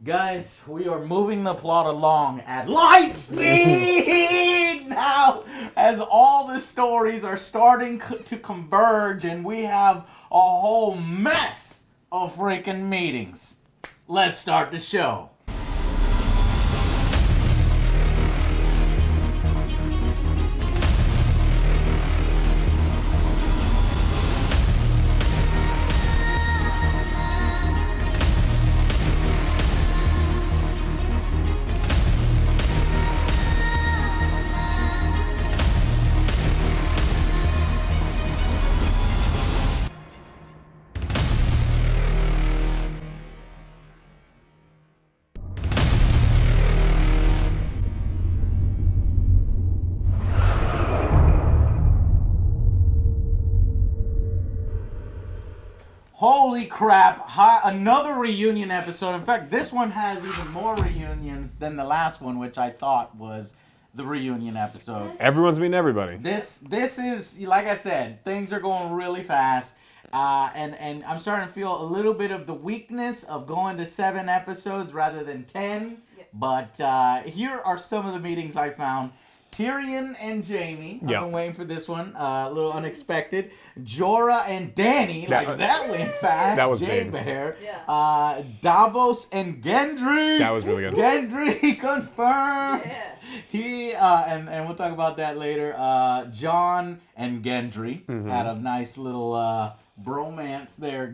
Guys, we are moving the plot along at light speed now as all the stories are starting to converge and we have a whole mess of freaking meetings. Let's start the show. Holy crap, another reunion episode. In fact, this one has even more reunions than the last one, which I thought was the reunion episode. Everyone's meeting everybody. This is, like I said, things are going really fast. And I'm starting to feel a little bit of the weakness of going to 7 episodes rather than 10. Yep. But here are some of the meetings I found. Tyrion and Jaime. I've been waiting for this one. A little unexpected. Jorah and Dany. That went fast. That was big. Bear. Yeah. Davos and Gendry. That was really good. Gendry confirmed. Yeah. He and we'll talk about that later. Jon and Gendry had a nice little bromance there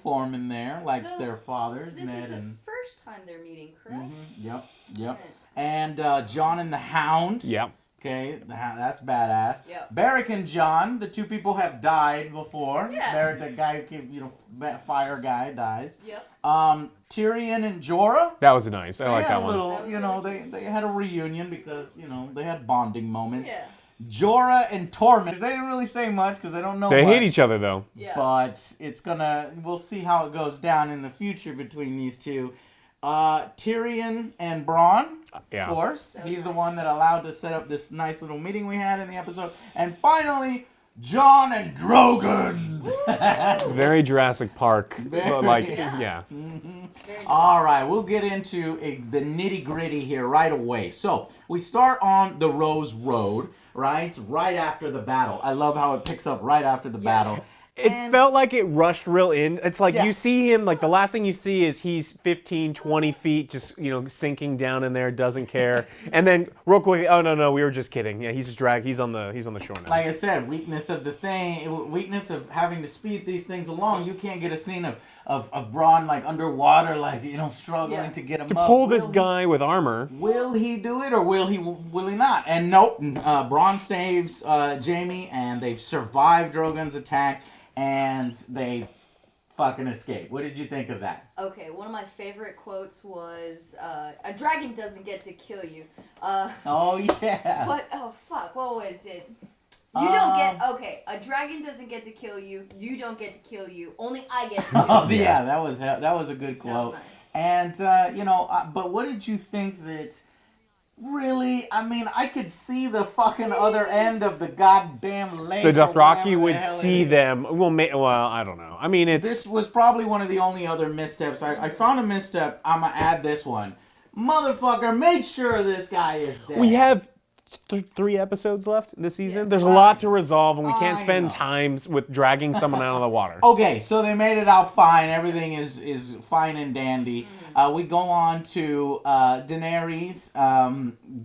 forming there, like their fathers. This Ned is the and first time they're meeting, correct? Yep. Right. And Jon and the Hound. Yep. Okay, that's badass. Yep. Beric and Jon, the two people have died before. Yeah. Beric, the guy who fire guy, dies. Yep. Tyrion and Jorah. That was nice. I like that one. Little, they had a reunion because they had bonding moments. Yeah. Jorah and Tormund. They didn't really say much because they don't know. They much, hate each other though. Yeah. But we'll see how it goes down in the future between these two. Tyrion and Bronn, of course. So He's nice. the one that allowed to set up this nice little meeting we had in the episode. And finally, Jon and Drogon. Very Jurassic Park. Yeah. All right, we'll get into the nitty-gritty here right away. So, we start on the Rose Road, right? Right after the battle. I love how it picks up right after the battle. It felt like it rushed real in. It's like you see him, like the last thing you see is he's 15, 20 feet, just, sinking down in there, doesn't care. And then real quick, oh no, we were just kidding. Yeah, he's just he's on the shore now. Like I said, weakness of having to speed these things along. You can't get a scene of Bronn like underwater, like, struggling to get him up. Pull this guy with armor. Will he do it or will he not? And nope, Bronn saves Jaime and they've survived Drogon's attack. And they fucking escape. What did you think of that? Okay, one of my favorite quotes was, a dragon doesn't get to kill you. Oh, yeah. What was it? You don't get, a dragon doesn't get to kill you, you don't get to kill you, only I get to kill you. Oh, yeah, that was a good quote. That was nice. And, but what did you think that... Really? I mean, I could see the fucking other end of the goddamn lake. The Dothraki would see them. Well, I don't know. I mean, This was probably one of the only other missteps. I found a misstep. I'm going to add this one. Motherfucker, make sure this guy is dead. We have 3 episodes left this season. There's a lot to resolve, and we can't spend time with dragging someone out of the water. Okay, so they made it out fine. Everything is fine and dandy. We go on to Daenerys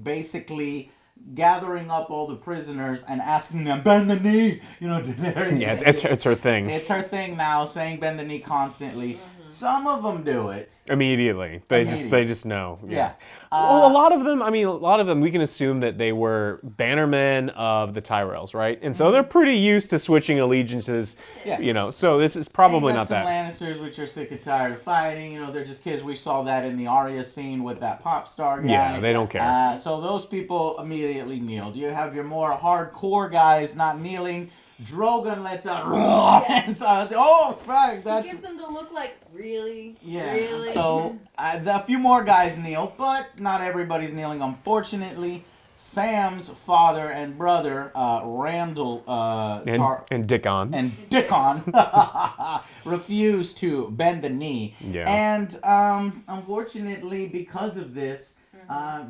basically gathering up all the prisoners and asking them, bend the knee. Daenerys. Yeah, it's her thing. It's her thing now, saying bend the knee constantly. Some of them do it. Immediately. They just know. Yeah. Well, a lot of them, we can assume that they were bannermen of the Tyrells, right? And so they're pretty used to switching allegiances, so this is probably not that. Lannisters, which are sick and tired of fighting, they're just kids. We saw that in the Arya scene with that pop star guy. Yeah, they don't care. So those people immediately kneeled. You have your more hardcore guys not kneeling. Drogon lets out, and so, fuck, He gives them the look like, really? Yeah. Really? So a few more guys kneel, but not everybody's kneeling, unfortunately. Sam's father and brother, Randall and Dickon. and Dickon, refuse to bend the knee. Yeah. And unfortunately, because of this,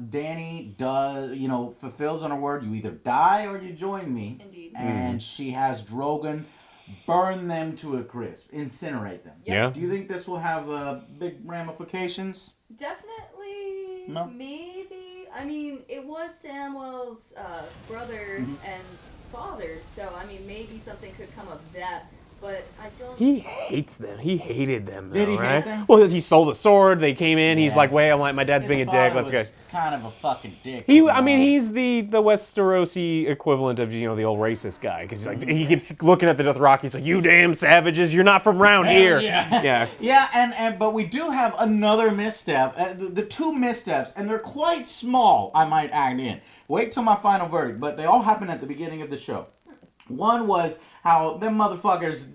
Danny fulfills on her word. You either die or you join me. Indeed. And she has Drogon burn them to a crisp, incinerate them. Yeah. Do you think this will have big ramifications? Definitely. No? Maybe. I mean, it was Samwell's brother and father, so I mean, maybe something could come of that. But I don't. He hates them. He hated them, though, Did he hate right? them? Well, he sold the sword. They came in. He's Yeah. like, wait, I'm like, my dad's His being a dick. father Let's go. was kind of a fucking dick. He's the Westerosi equivalent of, the old racist guy. Because he's like, he keeps looking at the Dothraki. He's like, you damn savages, you're not from round here. Yeah. Yeah. Yeah, but we do have another misstep. The two missteps, and they're quite small, I might add in. Wait till my final verdict, but they all happen at the beginning of the show. One was how them motherfuckers,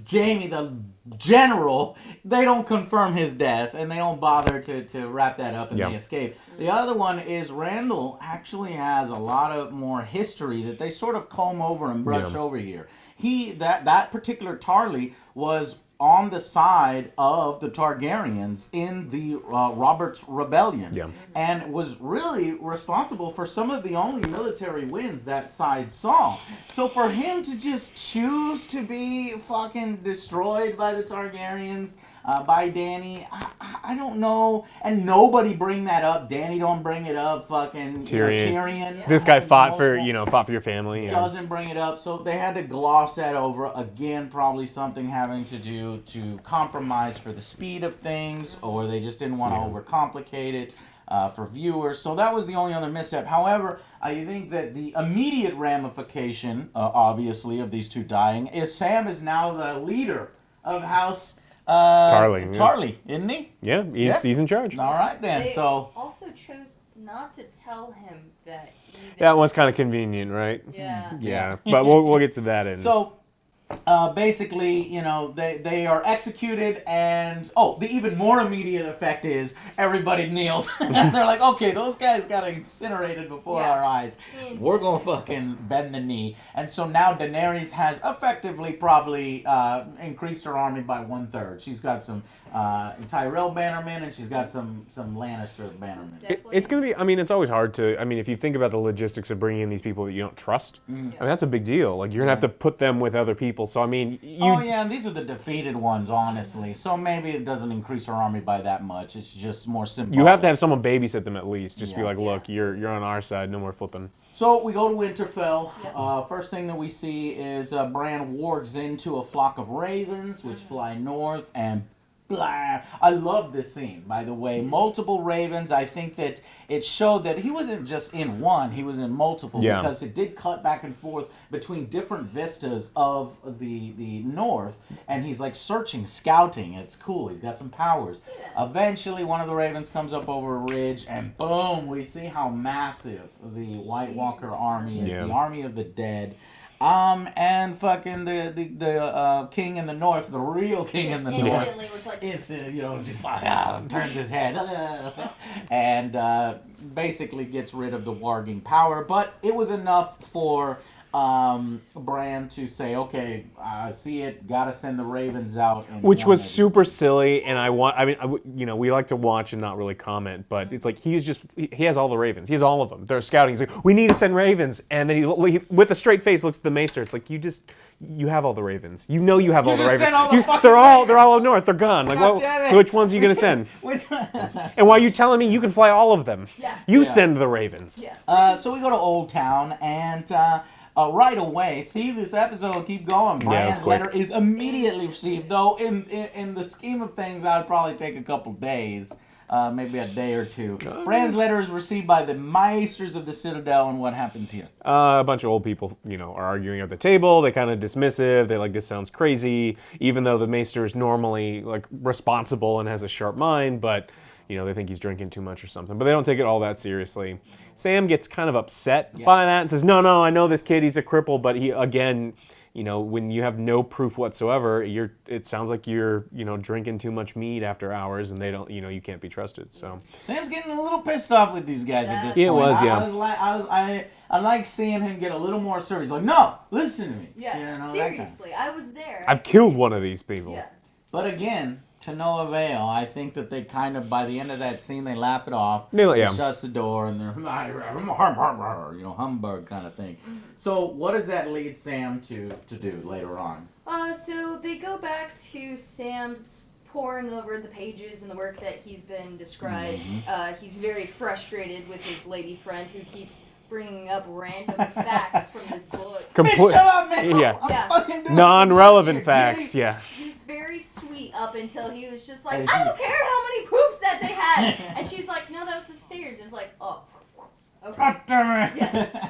Jamie the general, they don't confirm his death, and they don't bother to wrap that up, and they escape. The other one is Randall actually has a lot of more history that they sort of comb over and brush over here. That particular Tarly was on the side of the Targaryens in the Robert's Rebellion, and was really responsible for some of the only military wins that side saw. So for him to just choose to be fucking destroyed by the Targaryens, by Danny, I don't know, and nobody bring that up. Danny don't bring it up. Fucking Tyrion. This guy fought for your family. Yeah. Doesn't bring it up, so they had to gloss that over. Again, probably something having to do to compromise for the speed of things, or they just didn't want to overcomplicate it for viewers. So that was the only other misstep. However, I think that the immediate ramification, obviously, of these two dying is Sam is now the leader of House Tarly, isn't he? Yeah, he's in charge. All right then. They so also chose not to tell him that. That was kind of convenient, right? Yeah. Yeah, but we'll get to that in. So basically, they are executed, and the even more immediate effect is everybody kneels. They're like, okay, those guys got incinerated before our eyes. We're gonna fucking bend the knee. And so now Daenerys has effectively probably increased her army by 1/3. She's got some Tyrell bannermen, and she's got some Lannister bannermen. It's going to be, I mean, it's always hard to, I mean, if you think about the logistics of bringing in these people that you don't trust, I mean, that's a big deal. Like, you're going to have to put them with other people. So, I mean, and these are the defeated ones, honestly. So maybe it doesn't increase her army by that much. It's just more simple. You have to have someone babysit them at least. Just be like, look, you're on our side. No more flipping. So we go to Winterfell. First thing that we see is Bran wargs into a flock of ravens, which fly north, and blah. I love this scene, by the way. Multiple ravens. I think that it showed that he wasn't just in one, he was in multiple, because it did cut back and forth between different vistas of the north, and he's like searching, scouting. It's cool. He's got some powers. Eventually, one of the ravens comes up over a ridge, and boom, we see how massive the White Walker army is, the army of the dead. And fucking the king in the north, the real king in the north, was like, just fuck out, turns his head, and basically gets rid of the warging power. But it was enough for Bran to say, okay, I see it, gotta send the ravens out. And which was super silly, and we like to watch and not really comment, but it's like he has all the ravens. He has all of them. They're scouting. He's like, we need to send ravens. And then he with a straight face looks at the maester. It's like, you have all the ravens. You have all the ravens. Sent all the they're all up north. They're gone. Like, which ones are you going to send? And why are you telling me you can fly all of them? You send the ravens. So we go to Old Town, and right away, see, this episode will keep going. Bran's letter is immediately received, though in the scheme of things, I'd probably take a couple days, maybe a day or two. Bran's letter is received by the Maesters of the Citadel, and what happens here? A bunch of old people, are arguing at the table. They kind of dismissive. They like, this sounds crazy, even though the Maester is normally like responsible and has a sharp mind, but they think he's drinking too much or something. But they don't take it all that seriously. Sam gets kind of upset by that and says, no, I know this kid, he's a cripple, but when you have no proof whatsoever, it sounds like you're, drinking too much mead after hours, and they don't, you can't be trusted. So Sam's getting a little pissed off with these guys at this point. It was, yeah. I like seeing him get a little more assertive. He's like, no, listen to me. Yeah, seriously, I was there. I've killed one of these people. Yeah. But again, to no avail. I think that they kind of, by the end of that scene, they laugh it off. Yeah. He shuts the door, and they're, humbug kind of thing. Mm-hmm. So what does that lead Sam to do later on? So they go back to Sam poring over the pages and the work that he's been described. He's very frustrated with his lady friend who keeps bringing up random facts from this book. Shut up, man. Yeah. Non-relevant facts. Yeah. He was very sweet up until he was just like, I don't care how many poops that they had. And she's like, no, that was the stairs. It was like, oh, okay. God damn it. Yeah.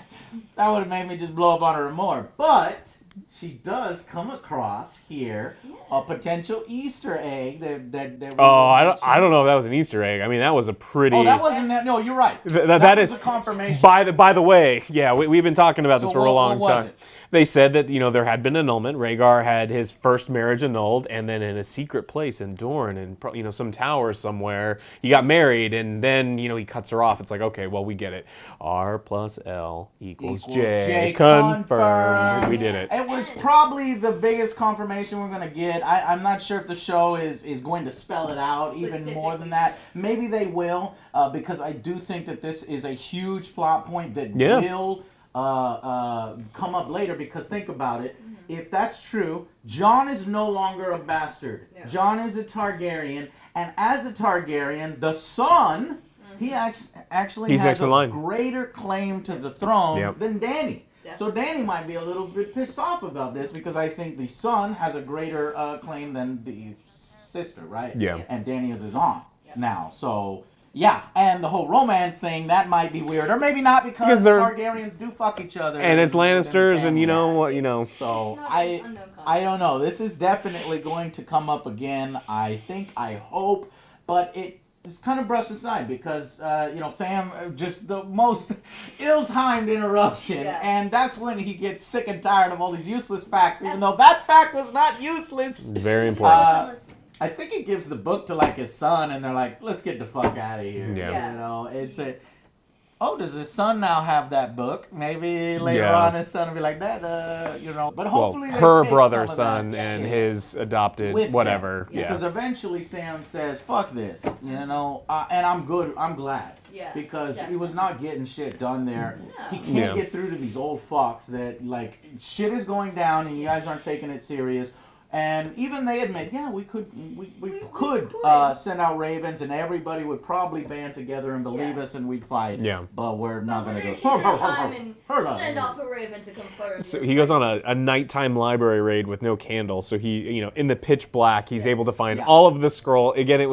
That would have made me just blow up on her more. But she does come across here a potential Easter egg that I don't know if that was an Easter egg. I mean, that was a pretty. Oh, that wasn't that. No, you're right. That is a confirmation. By the way, yeah, we've been talking about this for a long what was time. it? They said that there had been annulment. Rhaegar had his first marriage annulled, and then in a secret place in Dorne, and some tower somewhere, he got married, and then he cuts her off. It's like, okay, well, we get it. R plus L equals J. Confirmed. We did it. It was probably the biggest confirmation we're gonna get. I'm not sure if the show is going to spell it out even more than that. Maybe they will, because I do think that this is a huge plot point that will come up later, because think about it. If that's true, Jon is no longer a bastard. Jon is a Targaryen, and as a Targaryen, the son, he actually has a greater claim to the throne than Dany. So Dany might be a little bit pissed off about this, because I think the son has a greater claim than the sister, right? Yeah. And Dany is his aunt now, so... Yeah, and the whole romance thing, that might be weird. Or maybe not, because Targaryens do fuck each other. And it's Lannisters, and So, I don't know. This is definitely going to come up again, I hope. But it's kind of brushed aside, because, Sam, just the most ill-timed interruption. Yeah. And that's when he gets sick and tired of all these useless facts, even though that fact was not useless. Very important. I think he gives the book to his son, and they're like, "Let's get the fuck out of here." Yeah. It's does his son now have that book? Maybe later on his son will be like that, But hopefully her brother's son and his adopted whatever. Yeah. Because eventually Sam says, "Fuck this," and I'm good. I'm glad. Yeah. Because he was not getting shit done there. No. He can't get through to these old fucks that shit is going down, and you guys aren't taking it serious. And even they admit, we could send out ravens, and everybody would probably band together and believe us, and we'd fight. Yeah. But we're not going to go. Send off a raven to confirm. So he goes on a nighttime library raid with no candle. So he, in the pitch black, he's able to find all of the scroll. Again, it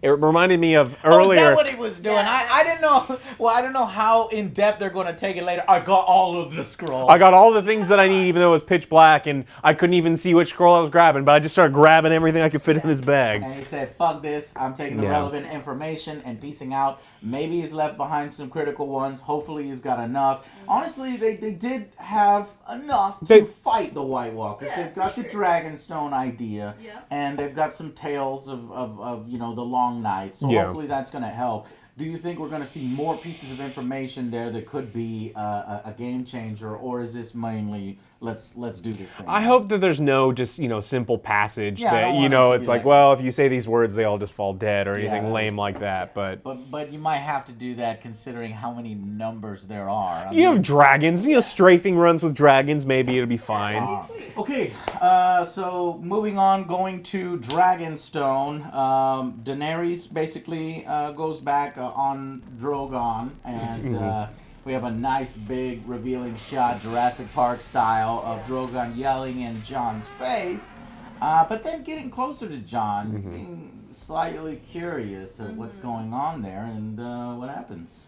reminded me of earlier. Oh, is that what he was doing? Yeah. I didn't know. Well, I don't know how in depth they're going to take it later. I got all of the scrolls. I got all the things that I need, even though it was pitch black, and I couldn't even see which scroll I was grabbing, but I just started grabbing everything I could fit in this bag. And he said, fuck this, I'm taking the relevant information and piecing out. Maybe he's left behind some critical ones. Hopefully he's got enough. Honestly, they did have enough to fight the White Walkers. They've got the Dragonstone idea, and they've got some tales of the Long Night. So hopefully that's going to help. Do you think we're going to see more pieces of information there that could be a game changer, or is this mainly let's do this thing? I hope that there's no just simple passage that it's like, well, if you say these words, they all just fall dead or anything lame like that. But you might have to do that considering how many numbers there are. You have dragons, strafing runs with dragons. Maybe it'll be fine. Okay, so moving on, going to Dragonstone. Daenerys basically goes back on Drogon, and we have a nice big revealing shot, Jurassic Park style, of Drogon yelling in Jon's face, but then getting closer to Jon, being slightly curious of what's going on there, and what happens.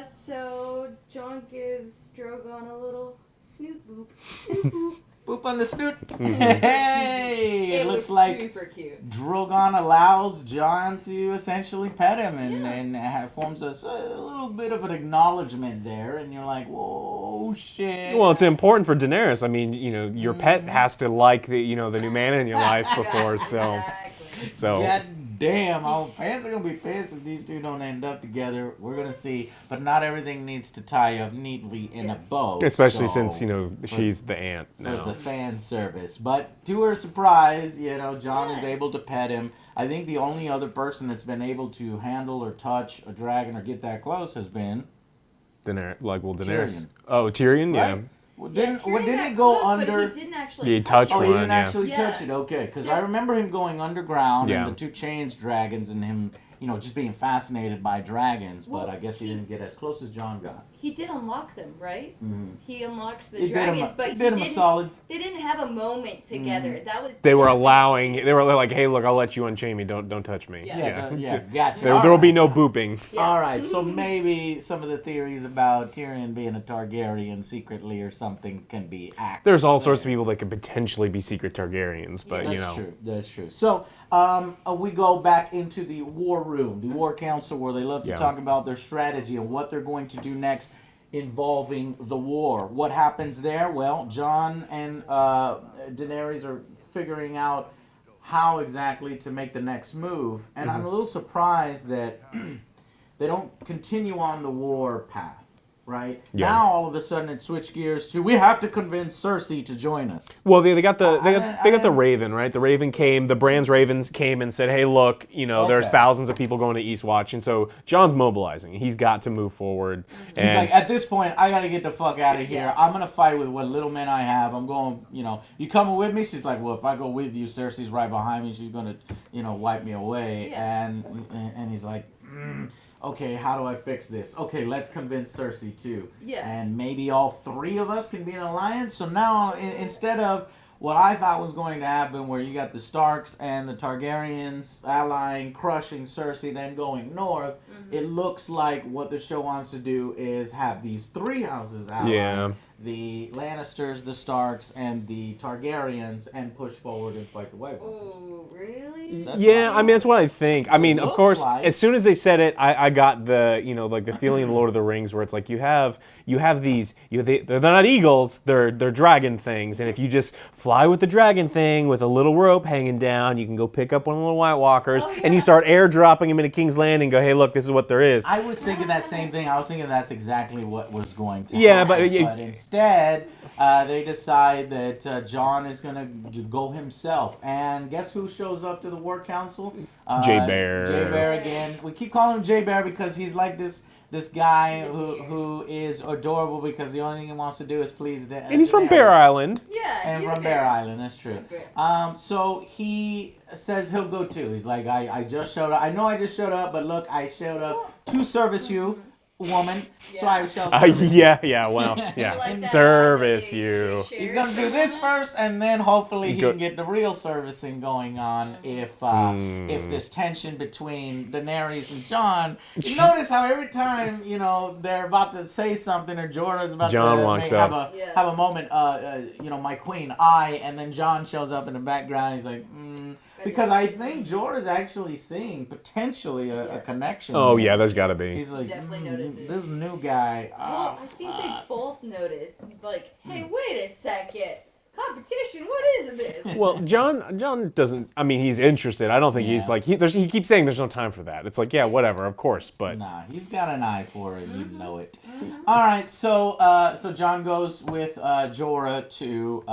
So Jon gives Drogon a little snoot boop. Snoot boop. Poop on the snoot. Hey! It looks was like super cute. Drogon allows Jon to essentially pet him and forms a little bit of an acknowledgement there. And you're like, whoa, shit. Well, it's important for Daenerys. I mean, your pet has to like the new man in your life before, so. Exactly. So. God damn, our fans are going to be pissed if these two don't end up together. We're going to see. But not everything needs to tie up neatly in a bow. Especially so, since, she's the aunt now. For the fan service. But to her surprise, Jon is able to pet him. I think the only other person that's been able to handle or touch a dragon or get that close has been Daenerys. Tyrion. Oh, Tyrion, Right? yeah. Well, Didn't he go close, under? But he didn't actually He touch touched Oh, it. he one, didn't yeah. actually touch it. Okay, because I remember him going underground and the two change dragons and him, just being fascinated by dragons. But Well, I guess he didn't get as close as Jon got. He did unlock them, right? Mm-hmm. He unlocked the He dragons, but did him a solid. they didn't have a moment together. Mm-hmm. That was They were definitely- they were like, hey, look, I'll let you unchain me. Don't touch me. Yeah. Gotcha. There will be no booping. Yeah. All right, so maybe some of the theories about Tyrion being a Targaryen secretly or something can be accurate. There's all sorts of people that could potentially be secret Targaryens, but That's true. So we go back into the war room, the war council, where they love to talk about their strategy and what they're going to do next involving the war. What happens there? Well, Jon and Daenerys are figuring out how exactly to make the next move, and I'm a little surprised that they don't continue on the war path. Right now, all of a sudden, it switched gears to we have to convince Cersei to join us. Well, they got the Raven, right? The Raven came. The Bran's Ravens came and said, "Hey, look, there's thousands of people going to Eastwatch," and so Jon's mobilizing. He's got to move forward. He's like, at this point, I got to get the fuck out of here. Yeah. I'm gonna fight with what little men I have. I'm going. You coming with me? She's like, well, if I go with you, Cersei's right behind me. She's gonna, wipe me away. Yeah. And he's like. Okay, how do I fix this? Okay, let's convince Cersei too. Yeah. And maybe all three of us can be an alliance. So now, instead of what I thought was going to happen, where you got the Starks and the Targaryens allying, crushing Cersei, then going north, it looks like what the show wants to do is have these three houses allied. Yeah. The Lannisters, the Starks, and the Targaryens, and push forward and fight the White Walkers. Oh, really? That's what I think. I mean, of looks course, like. as soon as they said it, I got the, like the feeling in Lord of the Rings where it's like you have these, they're not eagles, they're dragon things, and if you just fly with the dragon thing with a little rope hanging down, you can go pick up one of the little White Walkers, and you start airdropping them into King's Landing. And go, hey, look, this is what there is. I was thinking that same thing. I was thinking that's exactly what was going to Yeah, happen. but instead, they decide that Jon is going to go himself. And guess who shows up to the War Council? Jay Bear. Jay Bear again. We keep calling him Jay Bear because he's like this guy who is adorable because the only thing he wants to do is please Daenerys. And he's from Bear Island. Yeah, And he's from a Bear Island, that's true. Bear. So he says he'll go too. He's like, I just showed up. I know I just showed up, but look, I showed up to service you, woman. So I shall service you. Like that, Service they you. share He's gonna do this first, and then hopefully he can get the real servicing going on. If this tension between Daenerys and Jon, you notice how every time they're about to say something or Jorah's about Jon to walks have up. have a moment, my queen, and then Jon shows up in the background. He's like, because I think Jorah's actually seeing potentially a connection. Oh there. yeah, there's got to be. He's like, Definitely notices. this new guy. Well, I think they both noticed, like, hey, wait a second. Competition, what is this? Well, Jon doesn't. I mean, he's interested. I don't think he's like he keeps saying there's no time for that. It's like, yeah, whatever, of course, but Nah, he's got an eye for it. You know it. All right, so Jon goes with Jorah to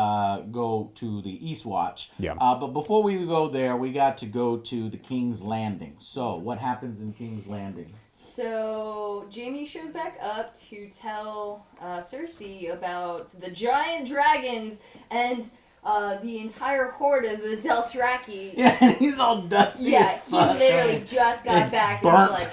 go to the Eastwatch. Yeah. But before we go there, we got to go to the King's Landing. So what happens in King's Landing? So Jaime shows back up to tell Cersei about the giant dragons and the entire horde of the Dothraki. Yeah, and he's all dusty. Yeah, as he fuck. literally just got back and burnt. was like,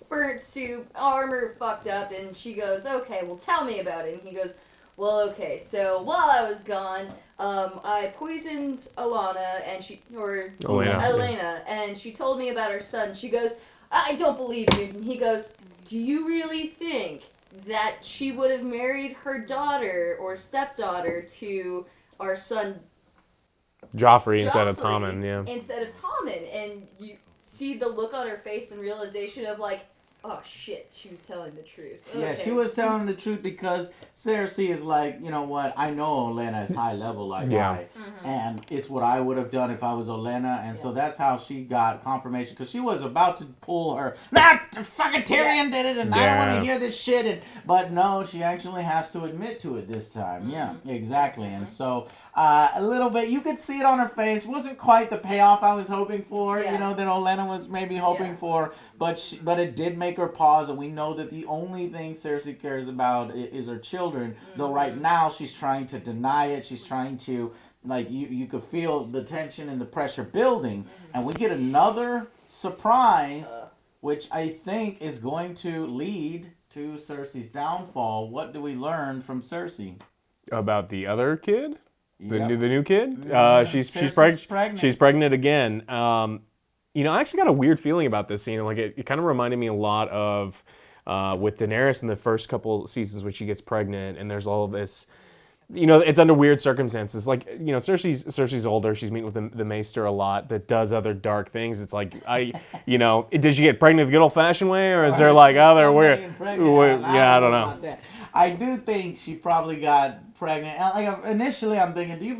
burnt soup, armor fucked up, and she goes, okay, well tell me about it. And he goes, well, okay, so while I was gone, I poisoned Elena, and she told me about her son. She goes, I don't believe you. And he goes, do you really think that she would have married her daughter or stepdaughter to our son Joffrey instead of Tommen, yeah. Instead of Tommen, and you see the look on her face and realization of like, oh shit, she was telling the truth. Okay. Yeah, she was telling the truth because Cersei is like, you know what, I know Olenna is high level like I, and it's what I would have done if I was Olenna, and so that's how she got confirmation, because she was about to pull her, fucking Tyrion did it, and I don't want to hear this shit, but no, she actually has to admit to it this time. Yeah, exactly, and so a little bit, you could see it on her face, wasn't quite the payoff I was hoping for, you know, that Olenna was maybe hoping for, but it did make her pause, and we know that the only thing Cersei cares about is her children, though right now she's trying to deny it, she's trying to, like, you could feel the tension and the pressure building, and we get another surprise, which I think is going to lead to Cersei's downfall. What do we learn from Cersei? About the other kid? The new kid? She's pregnant. She's pregnant again. You know, I actually got a weird feeling about this scene. Like it kind of reminded me a lot of with Daenerys in the first couple seasons when she gets pregnant, and there's all of this. You know, it's under weird circumstances. Like, you know, Cersei's older. She's meeting with the Maester a lot. That does other dark things. It's like you know, did she get pregnant the good old fashioned way, or is there like other weird? Yeah, I don't know. I do think she probably got pregnant. Like initially, I'm thinking, do you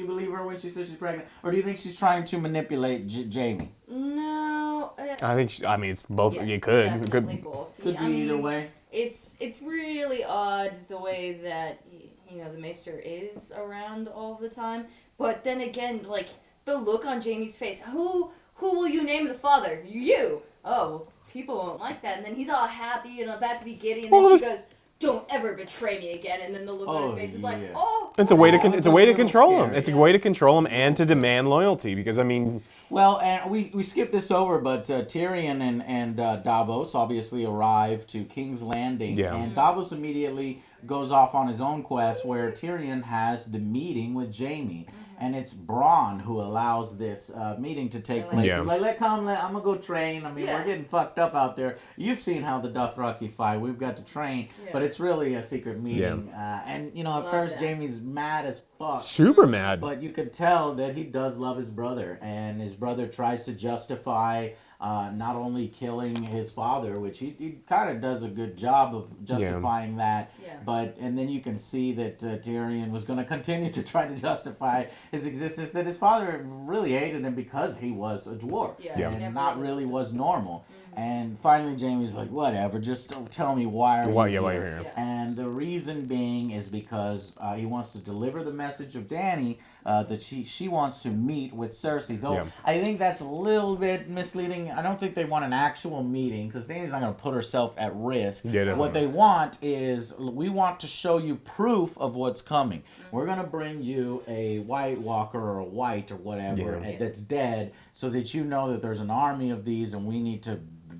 believe her when she says she's pregnant, or do you think she's trying to manipulate Jaime? No. I think. I mean, it's both. Yeah, you could. Definitely both. Could be either way. It's really odd the way that you know the Maester is around all the time, but then again, like the look on Jaime's face. Who will you name the father? You. Oh, people won't like that. And then he's all happy and about to be giddy, and then she goes, "Don't ever betray me again." And then the look on his face is like, "Oh." It's a way to control him. It's a way to control him and to demand loyalty, because I mean. Well, and we skipped this over, but Tyrion and Davos obviously arrive to King's Landing, and Davos immediately goes off on his own quest where Tyrion has the meeting with Jaime. And it's Bronn who allows this meeting to take place. He's like, I'm going to go train. I mean, we're getting fucked up out there. You've seen how the Dothraki fight. We've got to train. But it's really a secret meeting. And, you know, at first, Jaime's mad as fuck. Super mad. But you could tell that he does love his brother. And his brother tries to justify not only killing his father, which he kind of does a good job of justifying that, but and then you can see that Tyrion was going to continue to try to justify his existence, that his father really hated him because he was a dwarf and not really was normal. And finally, Jaime's like, whatever, just don't tell me why you're here. And the reason being is because he wants to deliver the message of Dany that she wants to meet with Cersei. Though I think that's a little bit misleading. I don't think they want an actual meeting, because Dany's not going to put herself at risk. What they want is, we want to show you proof of what's coming. We're going to bring you a White Walker or a White or whatever that's dead, so that you know that there's an army of these and we need to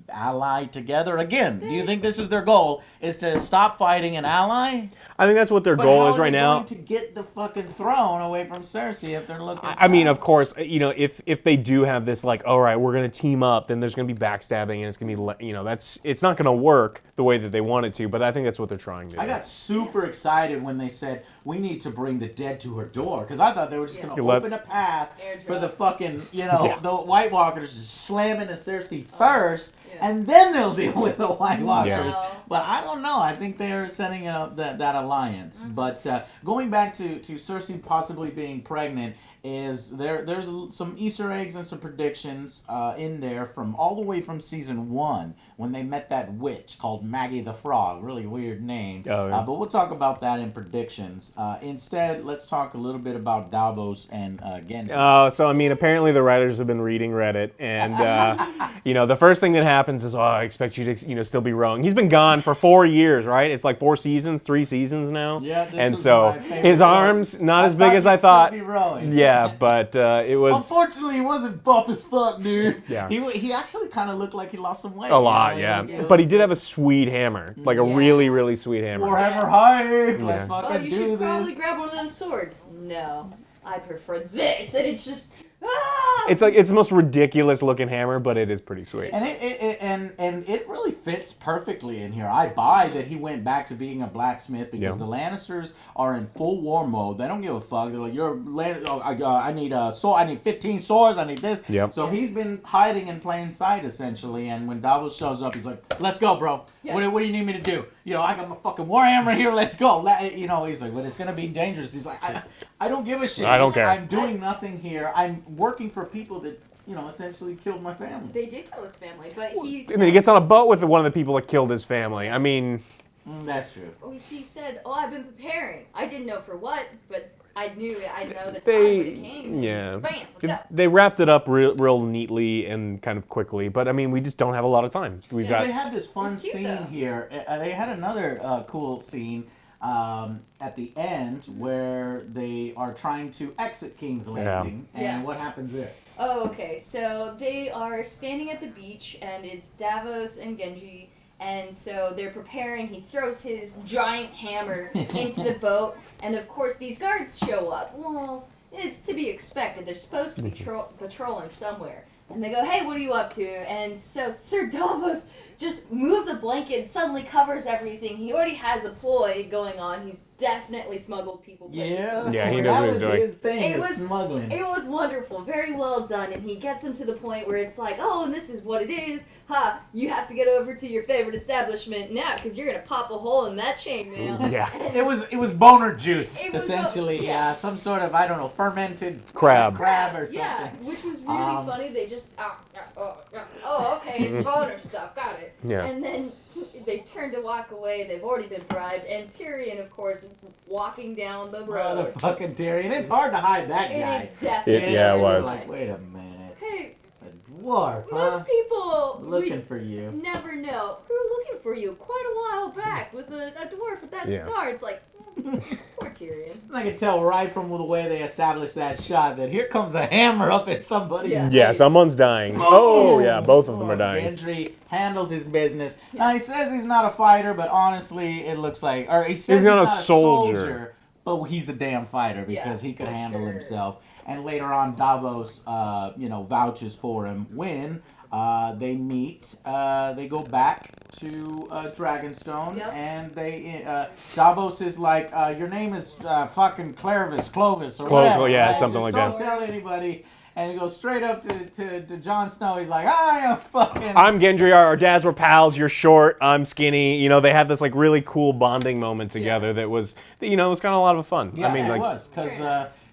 ally together again. Do you think this is their goal, is to stop fighting and ally? I think that's what their goal is right now. Going to get the fucking throne away from Cersei if they're looking I mean, of course, you know, if they do have this, like, all right, we're going to team up, then there's going to be backstabbing, and it's going to be, you know, it's not going to work the way that they want it to, but I think that's what they're trying to do. I got super excited when they said, we need to bring the dead to her door, because I thought they were just going to open a path for the fucking, you know, the White Walkers just slamming into Cersei first, and then they'll deal with the White Walkers. But I don't know. I think they're setting up that alliance. But going back to Cersei possibly being pregnant, there's some Easter eggs and some predictions in there from all the way from season 1 when they met that witch called Maggie the Frog. Really weird name. But we'll talk about that in predictions. Instead, let's talk a little bit about Davos and Gendry. So I mean, apparently the writers have been reading Reddit, and you know, the first thing that happens is, I expect you to, you know, still be rowing. He's been gone for 4 years, right? It's like 4 seasons, 3 seasons now. Yeah, and so his arms not as big as I thought. Yeah, but it was. Unfortunately, he wasn't buff as fuck, dude. Yeah. He actually kind of looked like he lost some weight. A lot, But he did have a sweet hammer, like a really, really sweet hammer. Warhammer high. Let's fucking you do should this. probably grab one of those swords. No, I prefer this, and it's just It's like it's the most ridiculous looking hammer, but it is pretty sweet. And it really fits perfectly in here. I buy that he went back to being a blacksmith because the Lannisters are in full war mode. They don't give a fuck. They're like, I need a sword. I need 15 swords. I need this. Yep. So he's been hiding in plain sight essentially. And when Davos shows up, he's like, "Let's go, bro. Yeah. What do you need me to do? You know, I got my fucking warhammer here. Let's go." You know, he's like, "But it's gonna be dangerous." He's like, I don't give a shit. I don't care. I'm doing nothing here. I'm working for people that, you know, essentially killed my family." They did kill his family, but he And then he gets on a boat with one of the people that killed his family. I mean, that's true. He said, "Oh, I've been preparing. I didn't know for what, but I know the time when they it came. yeah, Bam, let's go." they wrapped it up real neatly and kind of quickly. But I mean, we just don't have a lot of time. We've got. They had this fun It's cute, scene though. here. They had another cool scene at the end where they are trying to exit King's Landing. And Yeah. what happens there? Oh, okay. So they are standing at the beach, and it's Davos and Genji, and so they're preparing. He throws his giant hammer into the boat, and of course these guards show up. Well, it's to be expected. They're supposed to be patrolling somewhere. And they go, "Hey, what are you up to?" And so Sir Davos just moves a blanket and suddenly covers everything. He already has a ploy going on. He's definitely smuggled people places. Yeah, he knows what he's doing. His thing, It is was- smuggling. It was wonderful, very well done, and he gets him to the point where it's like, "Oh, and this is what it is. Ha, you have to get over to your favorite establishment now, because you're gonna pop a hole in that chainmail." Yeah. It was boner juice, It was essentially. yeah. Some sort of, I don't know, fermented Crab or something. Yeah, which was really funny. They just, okay, it's boner stuff, got it. Yeah. And then they turn to walk away. They've already been bribed, and Tyrion, of course, walking down the road. Motherfucking Tyrion. It's hard to hide that guy. It is definitely. Yeah, it You're was. like, wait a minute. Hey, A dwarf, huh? most people Looking for you. never know. We were looking for you quite a while back with a dwarf with that Yeah. scar. It's like, poor Tyrion. I can tell right from the way they established that shot that here comes a hammer up at somebody's Yeah. Yeah, face. someone's dying. Oh, yeah, both of them are dying. Gendry handles his business. Now, he says he's not a fighter, but honestly, it looks like... Or he says He's not a not soldier. but he's a damn fighter because Yeah, he could for handle sure. himself. And later on, Davos, vouches for him when they meet. They go back to Dragonstone, Yep. and Davos is like, your name is fucking Clovis, or whatever. yeah, right? something Just like don't that. tell anybody. And he goes straight up to Jon Snow. He's like, I am fucking... I'm Gendry. Our dads were pals. You're short. I'm skinny. You know, they had this like really cool bonding moment together that was, it was kind of a lot of fun. Yeah, I mean, it like, was, because,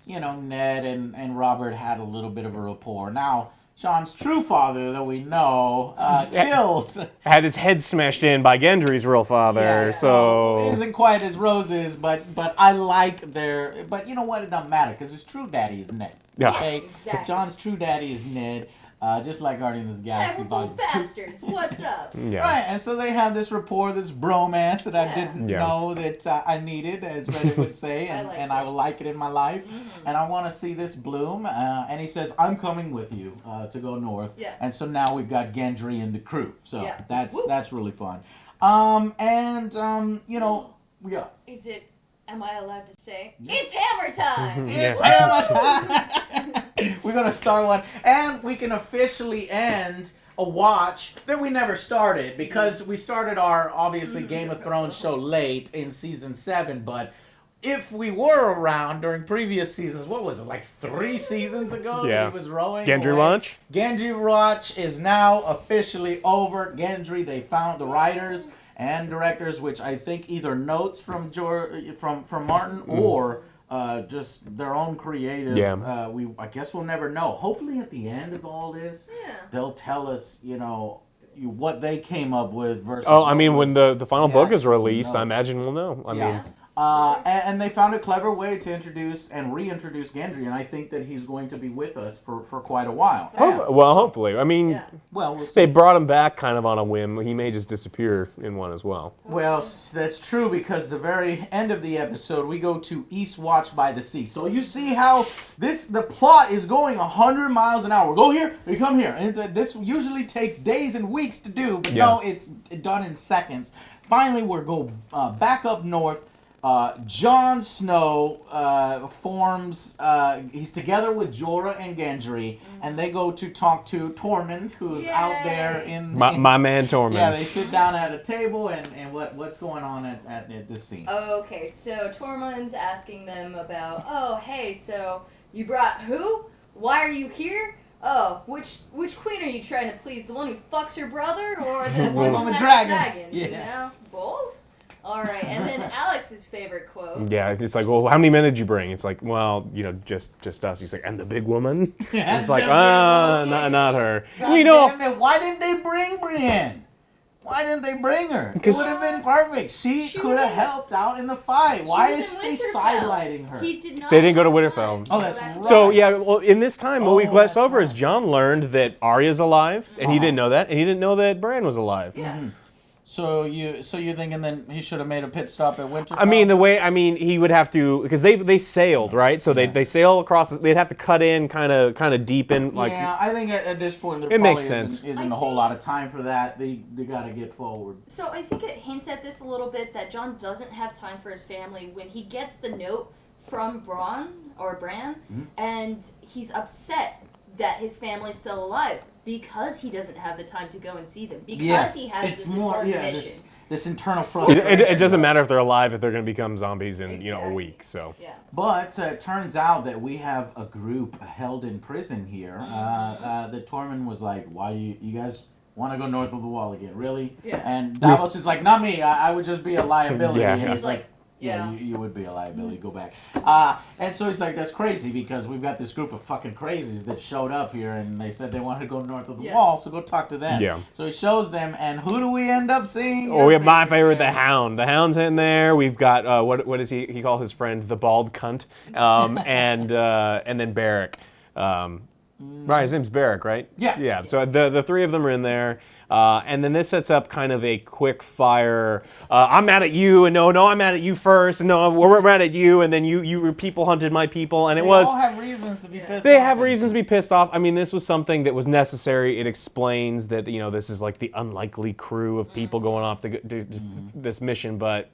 Ned and Robert had a little bit of a rapport. Now, Jon's true father, that we know, killed... had his head smashed in by Gendry's real father. Yeah, so isn't quite as Rose is, but I like their... But you know what? It doesn't matter, because his true daddy is Ned. Yeah. Okay? Exactly. But Jon's true daddy is Ned, just like Guardians of the Hey, Galaxy. we're both bastards. What's up? yeah. Right, and so they have this rapport, this bromance that I Yeah. didn't Yeah. know that I needed, as Reddit would say, and, like and it. I would like it in my life. Mm-hmm. And I want to see this bloom. And he says, I'm coming with you to go north. Yeah. And so now we've got Gendry and the crew. So Yeah. that's Woo. that's really fun. Yeah. Is it? Am I allowed to say? It's hammer time. Yeah. It's hammer time! We're going to start one. And we can officially end a watch that we never started because we started our, obviously, Game of Thrones show late in season 7. But if we were around during previous seasons, what was it, like 3 seasons ago Yeah. that he was rowing Gendry away? launch? Gendry Watch is now officially over. Gendry, they found the writers and directors, which I think either notes from from Martin or just their own creative. Yeah. I guess we'll never know. Hopefully, at the end of all this, Yeah. they'll tell us, what they came up with versus. Oh, I what mean, when was the final book is actually released, I known. imagine we'll know. I mean, And they found a clever way to introduce and reintroduce Gendry, and I think that he's going to be with us for quite a while. well, hopefully. I mean, Yeah. Well, we'll see. they brought him back kind of on a whim. He may just disappear in one as well. Well, that's true because the very end of the episode, we go to Eastwatch by the Sea. So you see how the plot is going 100 miles an hour. Go here, we come here. And this usually takes days and weeks to do, but no, it's done in seconds. Finally, we'll go back up north. Jon Snow forms. He's together with Jorah and Gendry, and they go to talk to Tormund, who's out there in my man Tormund. Yeah, they sit down at a table, and what's going on at this scene? Okay, so Tormund's asking them about, oh, hey, so you brought who? Why are you here? Oh, which queen are you trying to please? The one who fucks your brother, or the one who has dragons? Yeah. You know, both. All right, and then Alex's favorite quote. Yeah, it's like, well, how many men did you bring? It's like, well, just us. He's like, and the big woman? Yeah, it's like, not her. Damn it, why didn't they bring Brienne? Why didn't they bring her? It would have been perfect. She could have helped out in the fight. Why is they sidelighting her? He did not. They didn't go to Winterfell. Oh, that's right. So yeah, well, in this time, what we glanced over is Jon learned that Arya's alive, and he didn't know that, and he didn't know that Bran was alive. Yeah. Mm-hmm. So you're thinking then he should have made a pit stop at Winterfell? I mean, he would have to, because they sailed, right? So they sail across. They'd have to cut in kind of deep in. Like, yeah, I think at this point there it probably makes sense. isn't a whole lot of time for that. They got to get forward. So I think it hints at this a little bit that Jon doesn't have time for his family when he gets the note from Bran, and he's upset that his family's still alive because he doesn't have the time to go and see them because he has this important mission. This internal frustration. It doesn't matter if they're alive if they're going to become zombies in a week. So. Yeah. But it turns out that we have a group held in prison here. The Tormund was like, "Why you guys want to go north of the wall again? Really?" Yeah. And Davos is like, "Not me. I would just be a liability." Yeah. And he's like, "Yeah, you would be a liability. Go back." And so he's like, "That's crazy because we've got this group of fucking crazies that showed up here and they said they wanted to go north of the wall, so go talk to them." Yeah. So he shows them, and who do we end up seeing? Oh, we have my favorite, the Hound. The Hound's in there. We've got what does he call his friend, the bald cunt, and then Beric. Right, his name's Beric, right? Yeah. Yeah. So the three of them are in there. And then this sets up kind of a quick fire. I'm mad at you, and no, I'm mad at you first, and no, we're mad at you, and then you people hunted my people, and They all have reasons to be pissed off. They have reasons to be pissed off. I mean, this was something that was necessary. It explains that this is like the unlikely crew of people going off to do this mission, but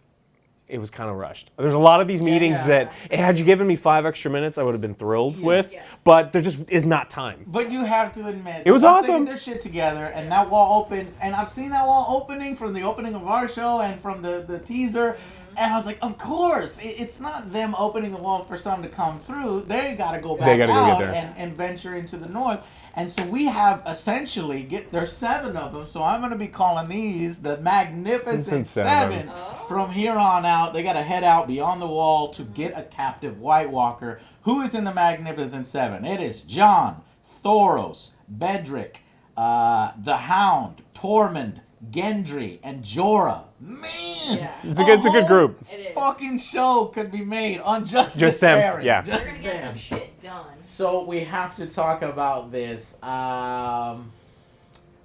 it was kind of rushed. There's a lot of these meetings that, had you given me 5 extra minutes, I would have been thrilled with, but there just is not time. But you have to admit, it was awesome. Getting their shit together, and that wall opens, and I've seen that wall opening from the opening of our show and from the teaser, and I was like, of course, it's not them opening the wall for some to come through. They got to go back out and venture into the north. And so we have essentially, there's 7 of them, so I'm going to be calling these the Magnificent Seven. From here on out. They got to head out beyond the wall to get a captive White Walker. Who is in the Magnificent Seven? It is Jon, Thoros, Bedrick, the Hound, Tormund, Gendry, and Jorah. Man, it's a good group. It is. Fucking show could be made on just them. pairing. Yeah, they're gonna get some shit done. So we have to talk about this.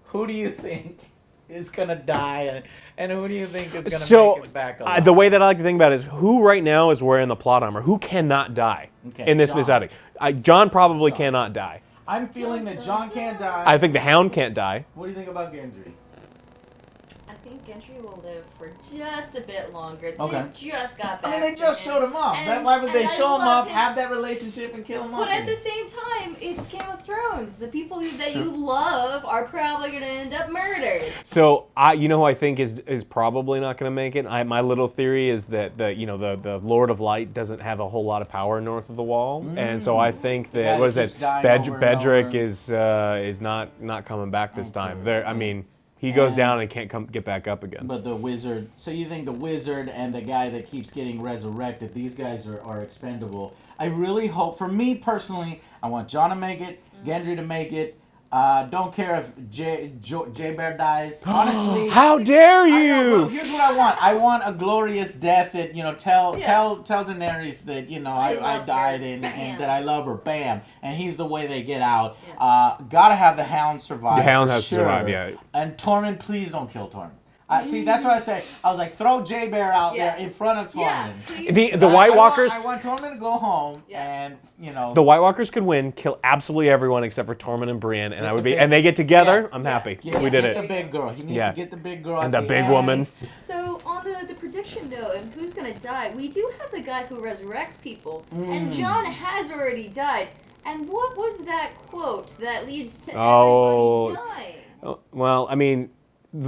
Who do you think is gonna die, and who do you think is gonna make it back alive? The way that I like to think about it is who right now is wearing the plot armor. Who cannot die in this outing? Jon probably cannot die. I'm feeling that Jon can't die. I think the Hound can't die. What do you think about Gendry? I think Gendry will live for just a bit longer. Okay. They just got back. I mean, they just showed him off. Why would they show him off, have that relationship, and kill him off? But at the same time, it's Game of Thrones. The people that you love are probably going to end up murdered. So who I think is probably not going to make it. My little theory is that the Lord of Light doesn't have a whole lot of power north of the wall, and so I think that Bedrick is not coming back this time. I mean. He goes down and can't get back up again. But the wizard, so you think the wizard and the guy that keeps getting resurrected, these guys are expendable. I really hope, for me personally, I want Jon to make it, Gendry to make it. Don't care if Jay Bear dies. Honestly, how dare you? Well, here's what I want. I want a glorious death that tell Daenerys that I died and that I love her. Bam, and he's the way they get out. Gotta have the Hound survive. The Hound has to survive. Yeah. And Tormund, please don't kill Tormund. See, that's what I say. I was like, throw Jay Bear out there in front of Tormund. The White Walkers. I want Tormund to go home, and the White Walkers could win, kill absolutely everyone except for Tormund and Brienne, and they get together. I'm happy. We did it. The big girl. He needs to get the big girl and the big woman. So on the prediction though, and who's gonna die, we do have the guy who resurrects people, and John has already died. And what was that quote that leads to everybody dying? Well, I mean,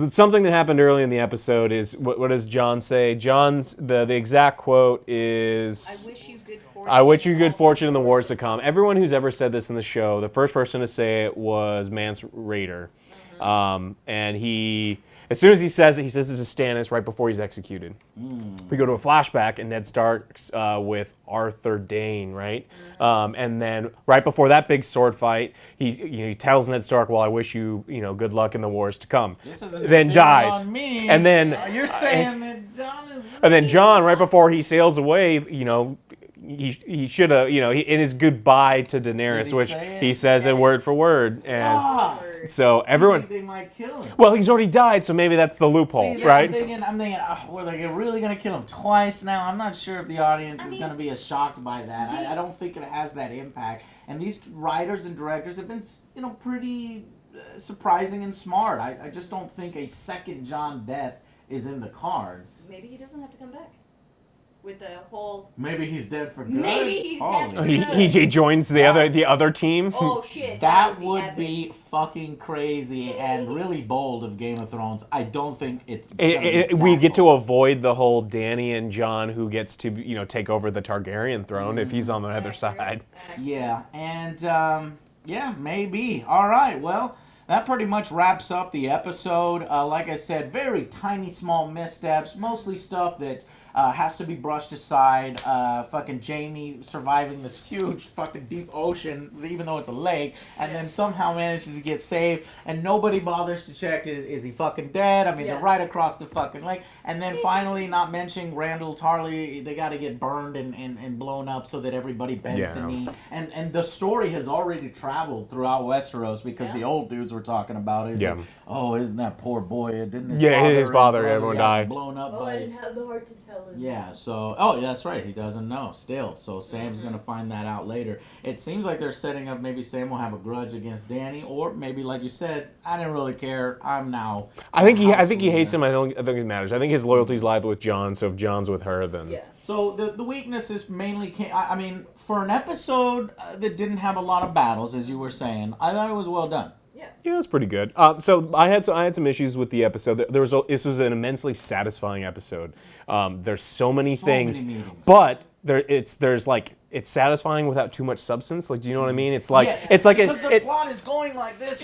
something that happened early in the episode is what does John say? John's the exact quote is, I wish you good fortune. I wish you good fortune in the wars to come. Everyone who's ever said this in the show, the first person to say it was Mance Rayder. And he, as soon as he says it to Stannis right before he's executed. We go to a flashback, and Ned Stark's with Arthur Dayne, right? And then right before that big sword fight, he tells Ned Stark, "Well, I wish you good luck in the wars to come." Then dies, and then you're saying that John is. And then John, right before he sails away, he should have, in his goodbye to Daenerys, which he says it word for word, and so everyone. They might kill him. Well, he's already died, so maybe that's the loophole, right? I'm thinking, were they really gonna kill him twice now? I'm not sure if the audience is gonna be as shocked by that. I don't think it has that impact. And these writers and directors have been, pretty surprising and smart. I just don't think a second John death is in the cards. Maybe he doesn't have to come back. With the whole. Maybe he's dead for good. Maybe he's dead for good. He joins the other team. Oh shit! That would be fucking crazy and really bold of Game of Thrones. I don't think we get to avoid the whole Dany and Jon who gets to take over the Targaryen throne if he's on the other side. Yeah, and maybe. All right, well. That pretty much wraps up the episode. Like I said, very tiny, small missteps, mostly stuff that has to be brushed aside. Fucking Jaime surviving this huge fucking deep ocean, even though it's a lake, and then somehow manages to get saved, and nobody bothers to check, is he fucking dead? I mean, they're right across the fucking lake. And then finally, not mentioning Randall Tarly, they got to get burned and blown up so that everybody bends the knee. And the story has already traveled throughout Westeros because the old dudes were talking about it. Yeah. Like, oh, isn't that poor boy? Didn't his father, everyone died. Blown up I didn't have the heart to tell him. Yeah, so, that's right, he doesn't know still. So Sam's going to find that out later. It seems like they're setting up maybe Sam will have a grudge against Dany, or maybe, like you said, I didn't really care, I'm now. I think he hates him. I think it matters. I think his loyalties lie with Jon, so if Jon's with her, then. Yeah. So the weaknesses mainly I mean, for an episode that didn't have a lot of battles, as you were saying, I thought it was well done. Yeah, it's pretty good. So I had some issues with the episode. This was an immensely satisfying episode. There's so many things, but it's satisfying without too much substance. Like, do you know what I mean? It's like because the plot is going like this.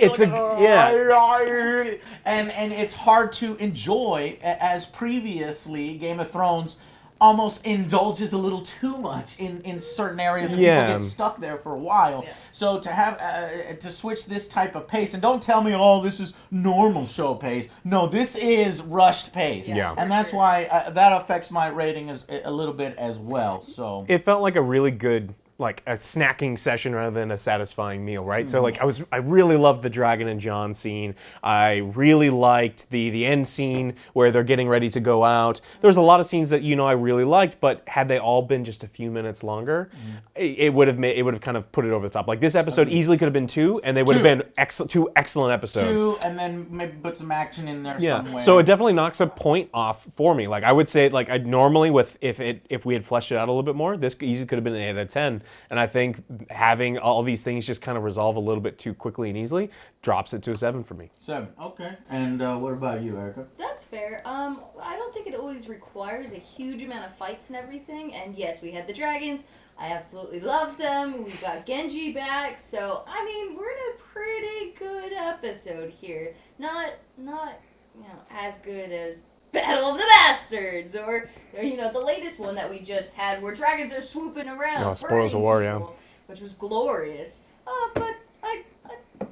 And it's hard to enjoy as previously Game of Thrones almost indulges a little too much in certain areas and people get stuck there for a while. Yeah. So to have to switch this type of pace, and don't tell me, this is normal show pace. No, this is rushed pace. Yeah. And that's why that affects my rating a little bit as well. So it felt like a really good, like a snacking session rather than a satisfying meal, right? Mm-hmm. So I really loved the Dragon and Jon scene. I really liked the end scene where they're getting ready to go out. There was a lot of scenes that I really liked, but had they all been just a few minutes longer, it would have kind of put it over the top. Like this episode easily could have been 2, and they would have been two excellent episodes. 2, and then maybe put some action in there somewhere. So it definitely knocks a point off for me. Like I would say, like I'd normally if we had fleshed it out a little bit more, this easily could have been an 8 out of 10. And I think having all these things just kind of resolve a little bit too quickly and easily drops it to a 7 for me. 7, okay. And what about you, Erica? That's fair. I don't think it always requires a huge amount of fights and everything. And yes, we had the dragons. I absolutely love them. We got Genji back. So, I mean, we're in a pretty good episode here. Not as good as Battle of the Bastards, or the latest one that we just had, where dragons are swooping around. Spoils of War, which was glorious. But I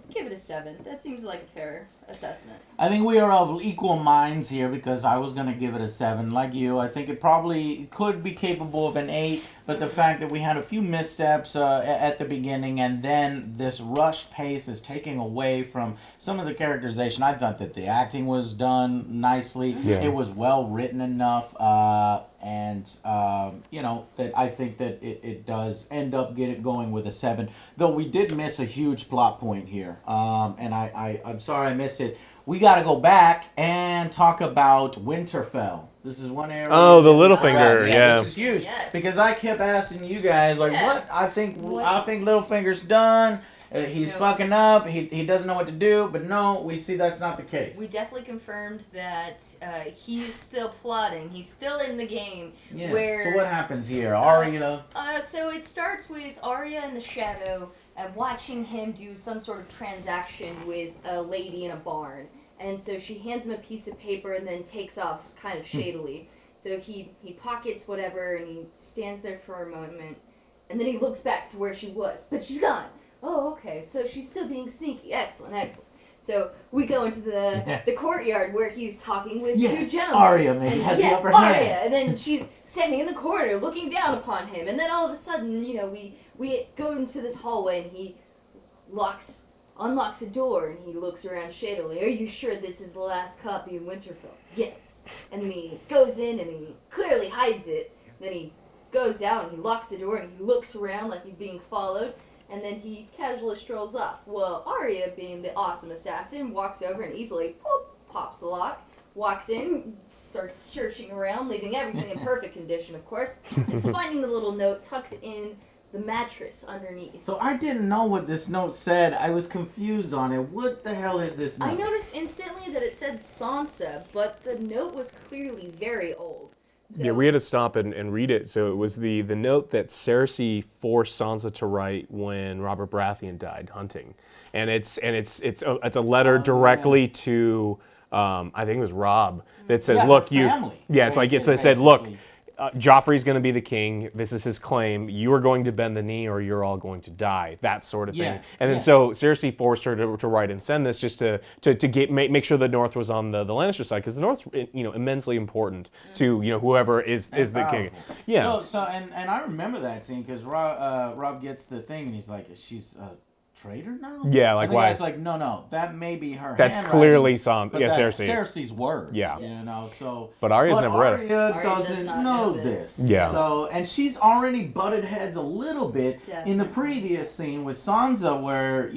give it a 7. That seems like a fair assessment. I think we are of equal minds here because I was going to give it a 7. Like you, I think it probably could be capable of an 8, but the fact that we had a few missteps at the beginning and then this rushed pace is taking away from some of the characterization. I thought that the acting was done nicely. Yeah. It was well written enough, and that I think that it does end up going with a 7. Though we did miss a huge plot point here, and I'm sorry I missed it. we got to go back and talk about Winterfell. This is one area. Oh, the Littlefinger, yeah. This is huge Yes. because I kept asking you guys like, what? I think Littlefinger's done. He's fucking up. He doesn't know what to do. But no, we see that's not the case. We definitely confirmed that he's still plotting. He's still in the game. Yeah. Where, so what happens here? Arya. So it starts with Arya in the shadow and watching him do some sort of transaction with a lady in a barn. And so she hands him a piece of paper and then takes off kind of shadily. So he pockets whatever and he stands there for a moment. And then he looks back to where she was. But she's gone. Oh, okay. So she's still being sneaky. Excellent, excellent. So we go into the courtyard where he's talking with two gentlemen. Arya maybe has the upper hand. Arya, and then she's standing in the corner looking down upon him. And then all of a sudden, we go into this hallway and he unlocks a door and he looks around shadily. Are you sure this is the last copy of Winterfell? Yes. And then he goes in and he clearly hides it. Then he goes out and he locks the door and he looks around like he's being followed. And then he casually strolls off. Well, Arya, being the awesome assassin, walks over and easily pops the lock, walks in, starts searching around, leaving everything in perfect condition, of course, and finding the little note tucked in the mattress underneath. So I didn't know what this note said. I was confused on it. What the hell is this note? I noticed instantly that it said Sansa, but the note was clearly very old. So, yeah, we had to stop and read it. So it was the note that Cersei forced Sansa to write when Robert Baratheon died hunting, and it's a letter directly to I think it was Robb that says, "Look, family. It said, look, Joffrey's going to be the king. This is his claim. You are going to bend the knee, or you're all going to die." That sort of thing. And then so Cersei forced her to write and send this just to make sure the North was on the Lannister side, because the North's immensely important to whoever is the king. Yeah. So and I remember that scene because Robb gets the thing and he's like, "She's a traitor now?" Yeah, like and the why? guy's like, no, that may be her. That's clearly Sansa. But Yeah, that's Cersei. Cersei's words. Yeah. So. But Arya's never read it. Arya Arya does doesn't not know know this. Yeah. So and she's already butted heads a little bit in the previous scene with Sansa, where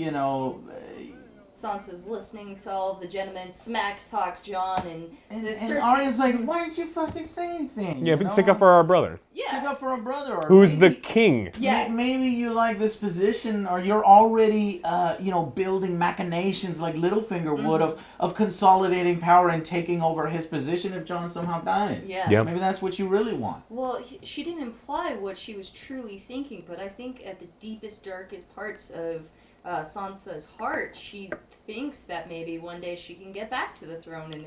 Sansa's listening to all of the gentlemen smack talk Jon and Cersei. Arya's like, why didn't you fucking say anything? Yeah, but stick up for our brother. Stick up for a brother. Or Who's maybe, the king? Yeah. Maybe you like this position, or you're already, building machinations like Littlefinger would of consolidating power and taking over his position if Jon somehow dies. Yeah. Yep. Maybe that's what you really want. Well, she didn't imply what she was truly thinking, but I think at the deepest, darkest parts of Sansa's heart, she thinks that maybe one day she can get back to the throne and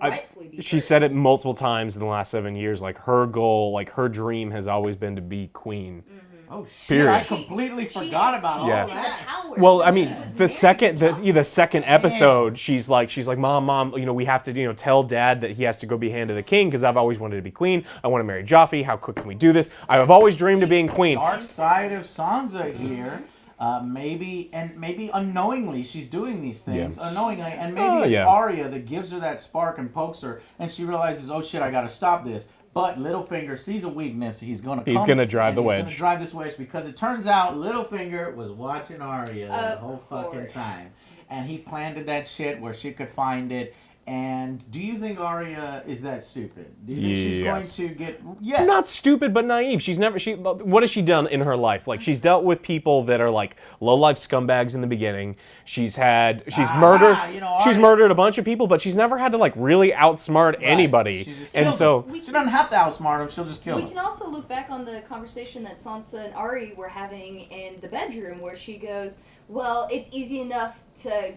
rightfully be She first. said it multiple times in the last 7 years. Like her goal, like her dream, has always been to be queen. Oh shit! Period. I completely forgot about all Yeah. that. Well, I mean, the second episode, she's like, Mom, we have to, tell Dad that he has to go be hand of the king because I've always wanted to be queen. I want to marry Joffrey. How quick can we do this? I've always dreamed of being queen. Dark side of Sansa here. Maybe unknowingly she's doing these things, unknowingly, and maybe it's Arya that gives her that spark and pokes her, and she realizes, oh shit, I gotta stop this. But Littlefinger sees a weakness. He's gonna drive the wedge. He's gonna drive this wedge because it turns out Littlefinger was watching Arya the whole fucking time, and he planted that shit where she could find it. And do you think Arya is that stupid? Do you think she's going to get... Yes. Not stupid, but naive. What has she done in her life? Like, she's dealt with people that are like low-life scumbags in the beginning. She's murdered a bunch of people, but she's never had to like really outsmart anybody. And so she doesn't have to outsmart them. She'll just kill them. We can also look back on the conversation that Sansa and Arya were having in the bedroom, where she goes, "Well, it's easy enough to,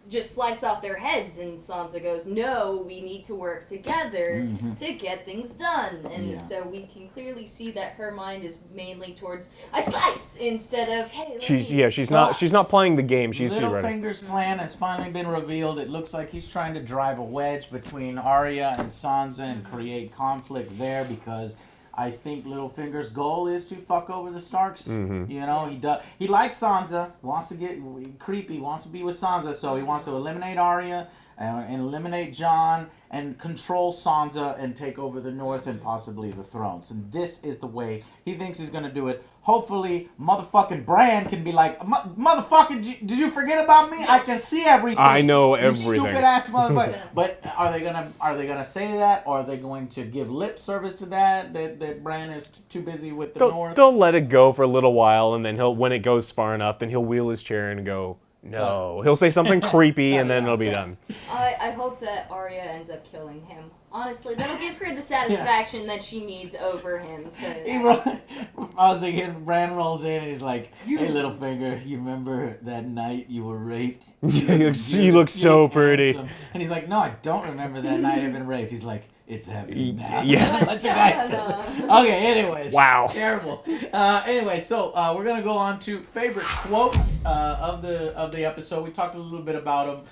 just slice off their heads," and Sansa goes, "No, we need to work together to get things done." And so we can clearly see that her mind is mainly towards a slice instead of, hey, she's not playing the game. She's ready. Littlefinger's plan has finally been revealed. It looks like he's trying to drive a wedge between Arya and Sansa and create conflict there, because I think Littlefinger's goal is to fuck over the Starks. He likes Sansa, wants to get creepy, wants to be with Sansa, so he wants to eliminate Arya and eliminate Jon and control Sansa and take over the North and possibly the thrones. And this is the way he thinks he's going to do it. Hopefully, motherfucking Bran can be like, motherfucker, did you forget about me? I can see everything. I know everything. You stupid ass motherfucker. But are they gonna say that, or are they going to give lip service to that Bran is too busy with the North? They'll let it go for a little while, and then when it goes far enough, then he'll wheel his chair and go, no. He'll say something creepy, and then it'll be done. I hope that Arya ends up killing him. Honestly, that'll give her the satisfaction that she needs over him. I was thinking, Bran rolls in and he's like, "Hey, Littlefinger, you remember that night you were raped? You look so pretty." Handsome. And he's like, "No, I don't remember that night I've been raped." He's like, "It's happening now." Yeah. Bunch of guys. Okay, anyways. Wow. Terrible. Anyway, so we're gonna go on to favorite quotes of the episode. We talked a little bit about them.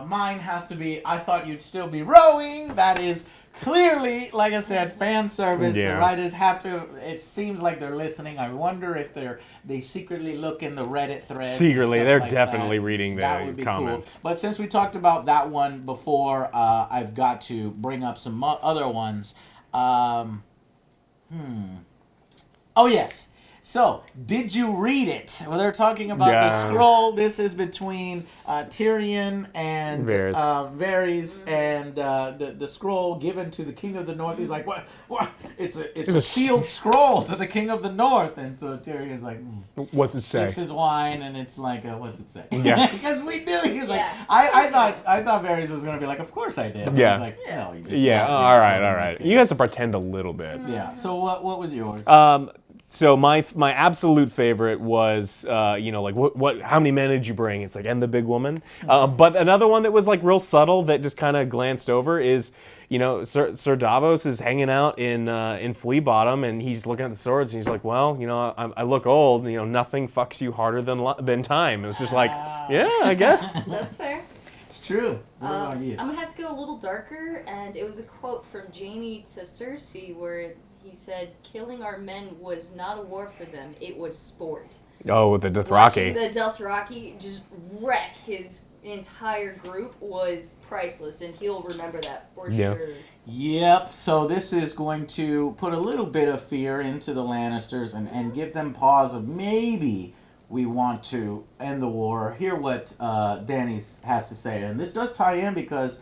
Mine has to be, "I thought you'd still be rowing." That is clearly, like I said, fan service. Yeah. The writers have to. It seems like they're listening. I wonder if they secretly look in the Reddit threads. Secretly, they're like definitely reading that would the be comments. Cool. But since we talked about that one before, I've got to bring up some other ones. Oh yes. So, did you read it? Well, they're talking about the scroll. This is between Tyrion and Varys, and the scroll given to the King of the North. He's like, "What? It's a sealed scroll to the King of the North." And so Tyrion's like, "What's it say?" Sips his wine, and it's like, "What's it say?" Yeah. Because we knew he was like, I thought Varys was gonna be like, "Of course I did." Yeah. He's like, "No, you just all right. You guys have to pretend a little bit. Yeah. So what was yours? So my absolute favorite was, what? How many men did you bring? It's like, and the big woman. But another one that was like real subtle that just kind of glanced over is, Sir Davos is hanging out in Flea Bottom, and he's looking at the swords, and he's like, well, I look old. Nothing fucks you harder than time. It was just like, yeah, I guess. That's fair. It's true. What about you? I'm gonna have to go a little darker, and it was a quote from Jaime to Cersei where he said, "Killing our men was not a war for them; it was sport." Oh, with the Dothraki. Watching the Dothraki just wreck his entire group was priceless, and he'll remember that for sure. Yep. So this is going to put a little bit of fear into the Lannisters and give them pause of maybe we want to end the war. Hear what Dany has to say, and this does tie in because.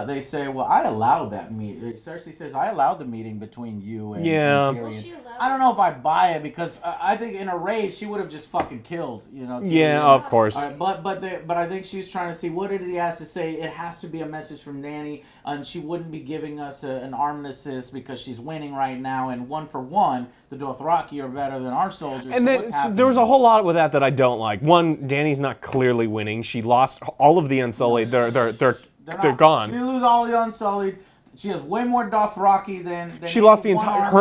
They say, well, I allowed that meeting. Cersei says, I allowed the meeting between you and Tyrion. Well, I don't know if I buy it because I think in a rage she would have just fucking killed, Tyrion. Yeah, of course. But I think she's trying to see what it is he has to say. It has to be a message from Dany, and she wouldn't be giving us an armistice because she's winning right now. And 1-for-1, the Dothraki are better than our soldiers. And then there was a whole lot with that I don't like. One, Dany's not clearly winning. She lost all of the Unsullied. They're gone. She lose all the Unsullied. She has way more Dothraki than she lost her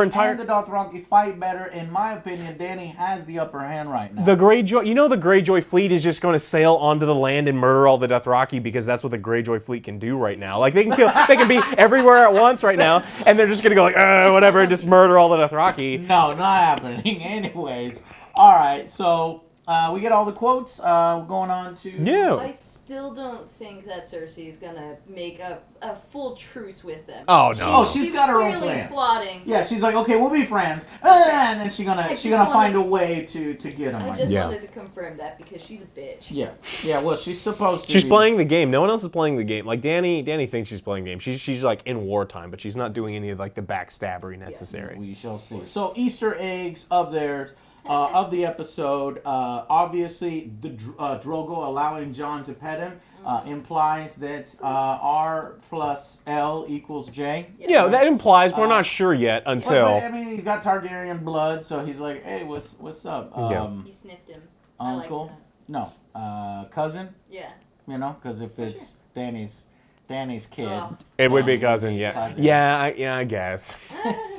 entire. And the Dothraki fight better. In my opinion, Dany has the upper hand right now. The Greyjoy, the Greyjoy fleet is just going to sail onto the land and murder all the Dothraki because that's what the Greyjoy fleet can do right now. Like they can be everywhere at once right now, and they're just going to go like whatever and just murder all the Dothraki. No, not happening. Anyways, all right. So we get all the quotes. Going on to I still don't think that Cersei is gonna make a full truce with them. Oh no! She's got her own plan. Plotting. Yeah, she's like, okay, we'll be friends, and then she's gonna find a way to get them. I just wanted to confirm that because she's a bitch. Yeah. Well, she's supposed to. She's playing the game. No one else is playing the game. Like Dany thinks she's playing the game. She's like in wartime, but she's not doing any of like the backstabbery necessary. We shall see. So Easter eggs of theirs. Of the episode, obviously the Drogo allowing Jon to pet him implies that R plus L equals J. Yeah, that implies we're not sure yet until. But, I mean, he's got Targaryen blood, so he's like, "Hey, what's up?" He sniffed him. Uncle? No, cousin. Yeah. Because if it's Dany's kid, it would be cousin. Yeah. Cousin. Yeah, I guess.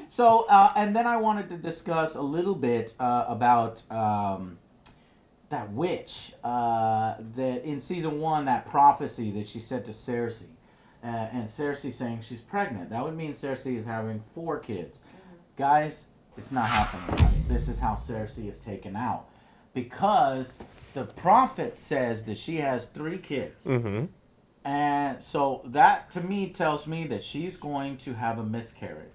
So, and then I wanted to discuss a little bit about that witch that in season 1, that prophecy that she said to Cersei, and Cersei saying she's pregnant. That would mean Cersei is having 4 kids. Guys, it's not happening. This is how Cersei is taken out because the prophet says that she has 3 kids. And so that to me tells me that she's going to have a miscarriage.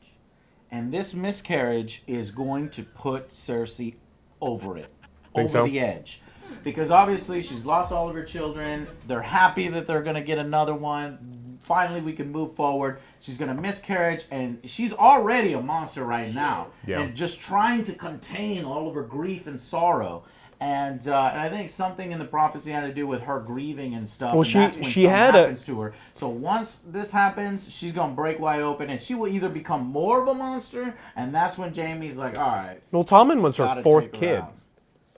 And this miscarriage is going to put Cersei over it, Think over so? the edge. Because obviously she's lost all of her children. They're happy that they're going to get another one. Finally, we can move forward. She's going to miscarriage, and she's already a monster right now. is. Yeah. And just trying to contain all of her grief and sorrow. And I think something in the prophecy had to do with her grieving and stuff. Well, and that's when something happens to her. So once this happens, she's gonna break wide open, and she will either become more of a monster, and that's when Jaime's like, "All right, Well, Tommen was her gotta fourth take her kid. out."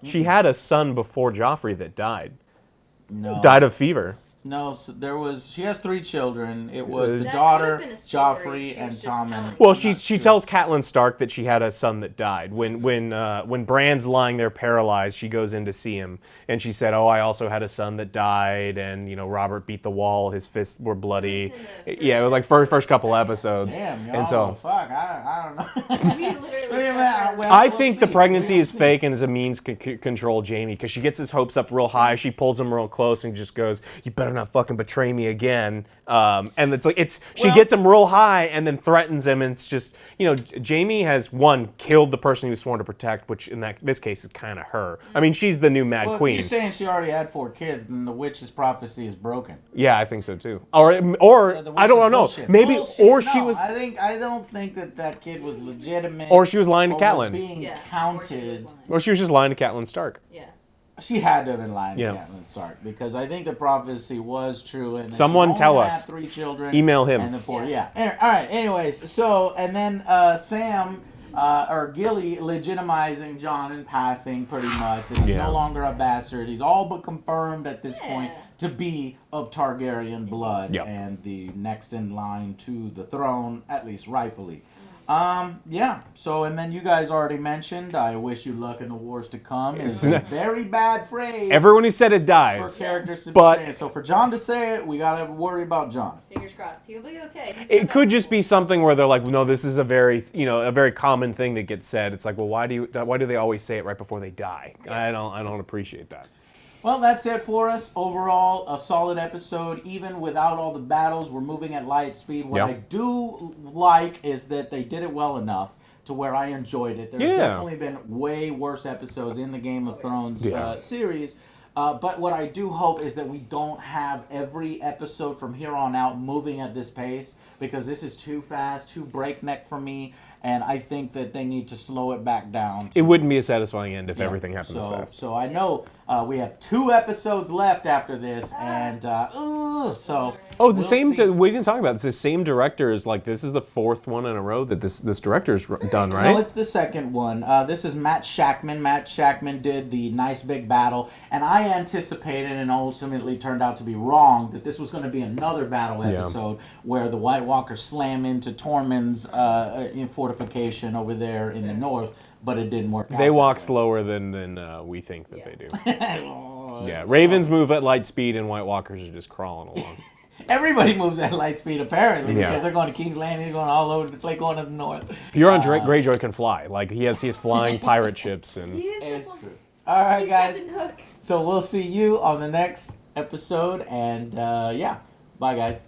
She had a son before Joffrey that died. No, Died of fever. No, so there was. She has 3 children. It was the That daughter, could've been a story. Joffrey, She and was just Tommen. telling Well, I'm she tells Catelyn Stark that she had a son that died. When Bran's lying there paralyzed, she goes in to see him, and she said, "Oh, I also had a son that died, and Robert beat the wall. His fists were bloody." It was in the Yeah, it was like first couple second episodes. Damn, y'all. And so Fuck, I don't know. We literally Wait a just minute, heard- well, I we'll think the see. pregnancy We'll is see. fake and is a means to control Jaime, because she gets his hopes up real high. She pulls him real close and just goes, "You better not fucking betray me again." And it's like she Well- gets him real high and then threatens him, and it's just Jaime has killed the person he was sworn to protect, which in this case is kind of her. I mean, she's the new Mad Well, if Queen. you're saying she already had 4 kids, then the witch's prophecy is broken. Yeah, I think so too. Or The witch I is don't know. bullshit. Maybe Bullshit. or she No, was I don't think that kid was legitimate. or she was lying to or was Catelyn. being Yeah, or she was counted. lying. Or she was just lying to Catelyn Stark. Yeah. She had to have been lying Yeah. to Catelyn Stark, because I think the prophecy was true. And that Someone she's tell only us. had 3 children. Email him. And the 4, Yeah. All right. Anyways, so and then Sam or Gilly legitimizing Jon in passing, pretty much. That he's Yeah. no longer a bastard. He's all but confirmed at this Yeah. point to be of Targaryen blood Yep. and the next in line to the throne, at least rightfully. Yeah. So, and then you guys already mentioned, "I wish you luck in the wars to come." It's a very bad phrase. Everyone who said it For dies. characters to But- be saying. So for Jon to say it, we gotta worry about Jon. Fingers crossed. He'll be okay. He's It not could that just be something where they're like, no, this is a very common thing that gets said. It's like, well, why do they always say it right before they die? I don't appreciate that. Well, that's it for us. Overall, a solid episode. Even without all the battles, we're moving at light speed. What Yep. I do like is that they did it well enough to where I enjoyed it. There's Yeah. definitely been way worse episodes in the Game of Thrones Yeah. series. But what I do hope is that we don't have every episode from here on out moving at this pace, because this is too fast, too breakneck for me, and I think that they need to slow it back down. It wouldn't be a satisfying end if Yeah. everything happened so, this fast. So I know we have 2 episodes left after this, and so. Oh, the we'll same. see. We didn't talk about this. The same director is like, this is the 4th one in a row that this director's done, right? No, it's the second one. This is Matt Shackman. Matt Shackman did the Nice Big Battle, and I anticipated, and ultimately turned out to be wrong, that this was going to be another battle episode where the White Walkers slam into Tormund's fortification over there in the north, but it didn't work out. They walk that way. slower than we think that Yeah. they do. Oh, Yeah, Ravens move at light speed, and White Walkers are just crawling along. Everybody moves at light speed, apparently, Yeah. because they're going to King's Landing, going all over the place, going to the north. Euron Greyjoy can fly. Like he has flying pirate ships, He and is It's the one. true. All right, He's guys. Captain Hook. So we'll see you on the next episode, and yeah, bye, guys.